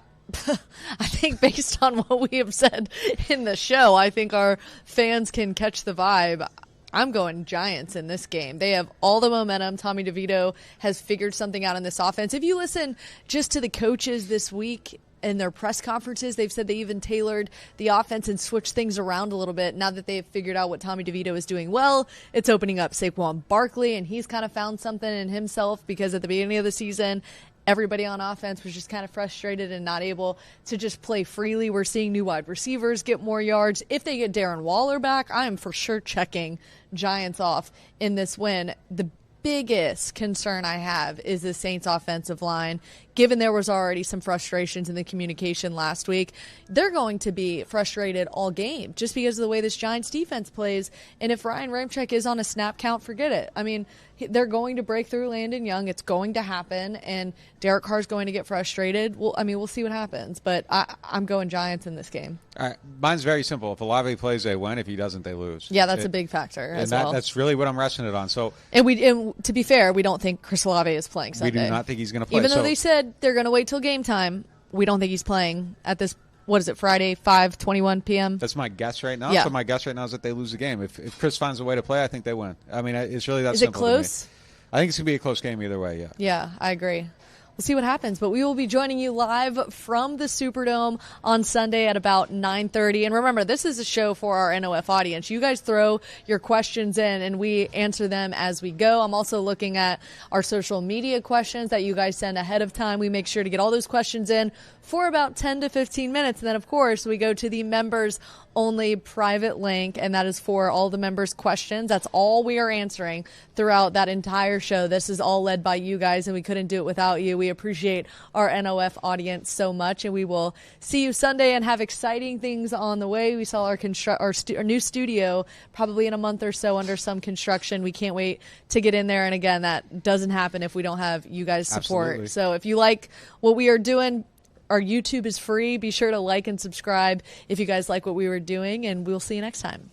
think based on what we have said in the show, I think our fans can catch the vibe. I'm going Giants in this game. They have all the momentum. Tommy DeVito has figured something out in this offense. If you listen just to the coaches this week in their press conferences, they've said they even tailored the offense and switched things around a little bit. Now that they've figured out what Tommy DeVito is doing well, it's opening up Saquon Barkley, and he's kind of found something in himself because at the beginning of the season, everybody on offense was just kind of frustrated and not able to just play freely. We're seeing new wide receivers get more yards. If they get Darren Waller back, I am for sure checking Giants off in this win. The biggest concern I have is the Saints offensive line. Given there was already some frustrations in the communication last week, they're going to be frustrated all game just because of the way this Giants defense plays. And if Ryan Ramczyk is on a snap count, forget it. I mean, they're going to break through Landon Young. It's going to happen, and Derek Carr's going to get frustrated. We'll see what happens, but I'm going Giants in this game. All right, mine's very simple. If Olave plays, they win. If he doesn't, they lose. Yeah, that's a big factor as well. That's really what I'm resting it on. So, and to be fair, we don't think Chris Olave is playing Sunday. We do not think he's going to play. Even though they said they're going to wait till game time, we don't think he's playing at this. What is it, Friday, 5:21 p.m.? That's my guess right now. Yeah. So my guess right now is that they lose the game. If Chris finds a way to play, I think they win. I mean, it's really that simple. Is it close? To me. I think it's going to be a close game either way, yeah. Yeah, I agree. We'll see what happens, but we will be joining you live from the Superdome on Sunday at about 9:30. And remember, this is a show for our NOF audience. You guys throw your questions in, and we answer them as we go. I'm also looking at our social media questions that you guys send ahead of time. We make sure to get all those questions in for about 10 to 15 minutes. And then, of course, we go to the members-only private link, and that is for all the members' questions. That's all we are answering throughout that entire show. This is all led by you guys, and we couldn't do it without you. We appreciate our NOF audience so much, and we will see you Sunday and have exciting things on the way. We saw our new studio probably in a month or so under some construction. We can't wait to get in there, and again, that doesn't happen if we don't have you guys' support. Absolutely. So if you like what we are doing, our YouTube is free. Be sure to like and subscribe if you guys like what we were doing, and we'll see you next time.